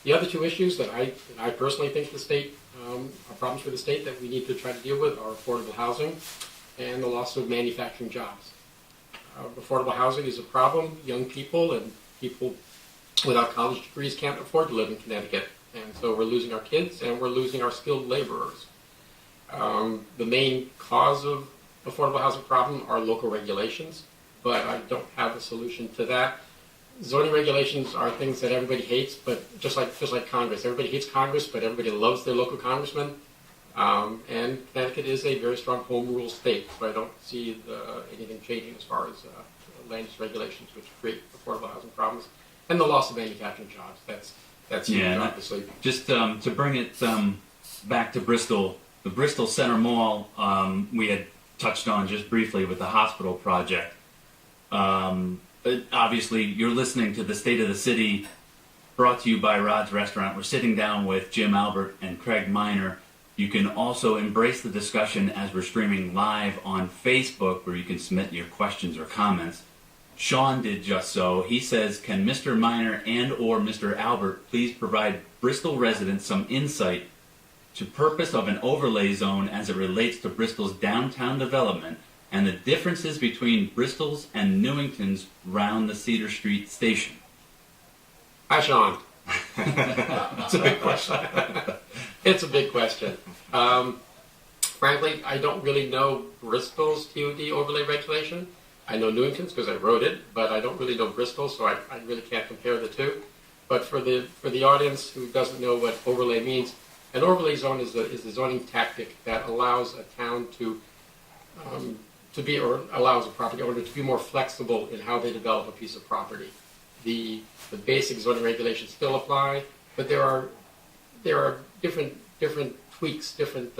The other two issues that I personally think the state are problems for the state that we need to try to deal with are affordable housing and the loss of manufacturing jobs. Affordable housing is a problem. Young people and people without college degrees can't afford to live in Connecticut. And so we're losing our kids and we're losing our skilled laborers. The main cause of affordable housing problem are local regulations, but I don't have a solution to that. Zoning regulations are things that everybody hates, but just like Congress. Everybody hates Congress, but everybody loves their local congressman. And Connecticut is a very strong home rule state, so I don't see anything changing as far as land use regulations, which create affordable housing problems, and the loss of manufacturing jobs. That's huge, obviously. Just to bring it back to Bristol, the Bristol Center Mall, we had touched on just briefly with the hospital project. Obviously, you're listening to the State of the City, brought to you by Rod's Restaurant. We're sitting down with Jim Albert and Craig Miner. You can also embrace the discussion as we're streaming live on Facebook, where you can submit your questions or comments. Sean did just so. He says, can Mr. Miner and or Mr. Albert please provide Bristol residents some insight to purpose of an overlay zone as it relates to Bristol's downtown development and the differences between Bristol's and Newington's round the Cedar Street station? Hi, Sean. It's a big question. It's a big question. Frankly, I don't really know Bristol's TOD overlay regulation. I know Newington's because I wrote it, but I don't really know Bristol, so I really can't compare the two. But for the audience who doesn't know what overlay means, an overlay zone is a zoning tactic that allows a town to be, or allows a property owner to be more flexible in how they develop a piece of property. The basic zoning regulations still apply, but there are different tweaks, different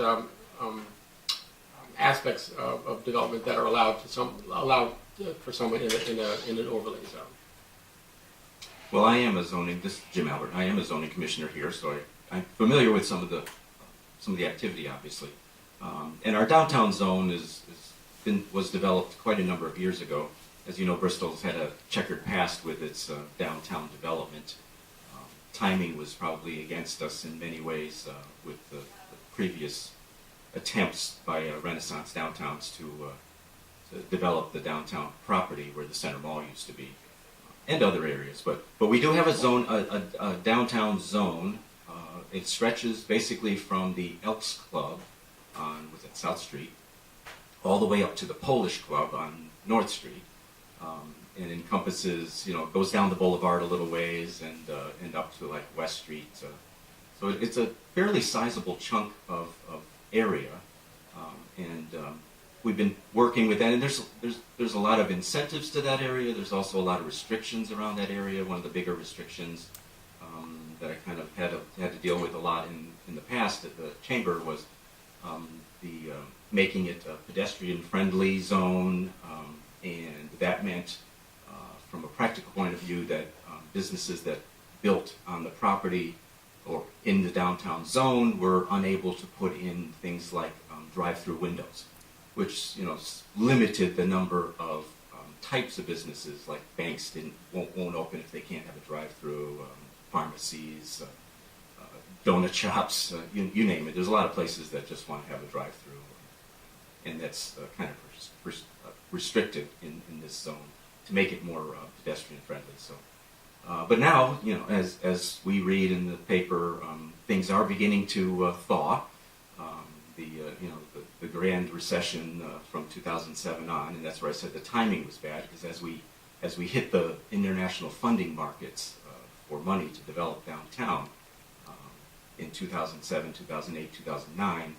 aspects of development that are allowed for someone in an overlay zone. Well, this is Jim Albert. I am a zoning commissioner here, so I'm familiar with some of the activity, obviously. And our downtown zone was developed quite a number of years ago. As you know, Bristol's had a checkered past with its downtown development. Timing was probably against us in many ways with the previous attempts by Renaissance Downtowns to develop the downtown property where the Center Mall used to be, and other areas. But we do have a downtown zone. It stretches basically from the Elks Club on South Street, all the way up to the Polish Club on North Street. And encompasses, goes down the boulevard a little ways and up to like West Street. So it's a fairly sizable chunk of area, and we've been working with that. And there's a lot of incentives to that area. There's also a lot of restrictions around that area. One of the bigger restrictions that I kind of had to deal with a lot in the past at the chamber was making it a pedestrian-friendly zone, and that meant, from a practical point of view, that businesses that built on the property or in the downtown zone were unable to put in things like drive-through windows, which limited the number of types of businesses. Like banks won't open if they can't have a drive-through, pharmacies, donut shops, you name it. There's a lot of places that just want to have a drive-through, and that's kind of restricted in this zone to make it more pedestrian friendly. So, but now, as we read in the paper, things are beginning to thaw. The Grand Recession from 2007 on, and that's where I said the timing was bad, because as we hit the international funding markets for money to develop downtown in 2007, 2008, 2009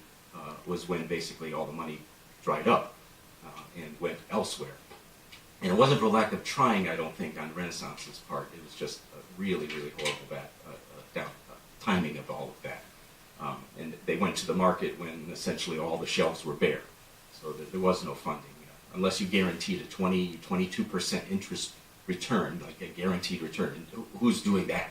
was when basically all the money dried up and went elsewhere. And it wasn't for lack of trying, I don't think, on Renaissance's part. It was just a really, really horrible timing of all of that. And they went to the market when essentially all the shelves were bare. So there was no funding. Unless you guaranteed a 22% interest return, like a guaranteed return. Who's doing that?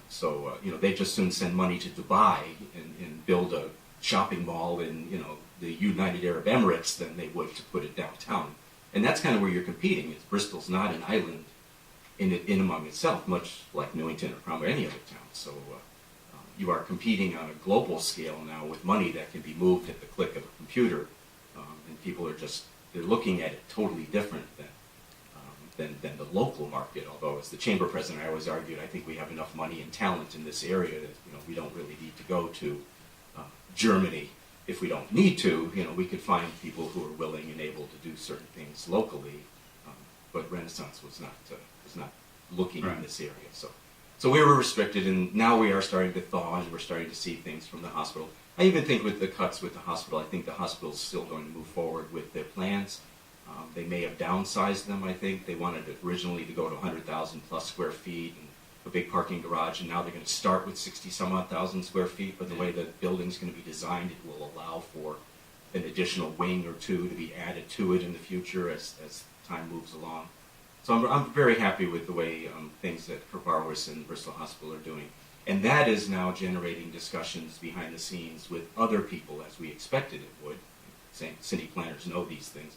So they just soon send money to Dubai and build a shopping mall in the United Arab Emirates than they would to put it downtown. And that's kind of where you're competing. Bristol's not an island in among itself, much like Newington or probably any other town. So you are competing on a global scale now with money that can be moved at the click of a computer, and people are they're looking at it totally different than the local market. Although, as the chamber president, I always argued, I think we have enough money and talent in this area that we don't really need to go to Germany if we don't need to. We could find people who are willing and able to do certain things locally, but Renaissance was not looking in this area. So we were restricted, and now we are starting to thaw, and we're starting to see things from the hospital. I even think with the cuts with the hospital, I think the hospital's still going to move forward with their plans. They may have downsized them, I think. They wanted it originally to go to 100,000 plus square feet and a big parking garage, and now they're going to start with 60-some-odd thousand square feet, but the way the building's going to be designed, it will allow for an additional wing or two to be added to it in the future as time moves along. So I'm very happy with the way things that Kirk Barwis and Bristol Hospital are doing. And that is now generating discussions behind the scenes with other people, as we expected it would. City planners know these things.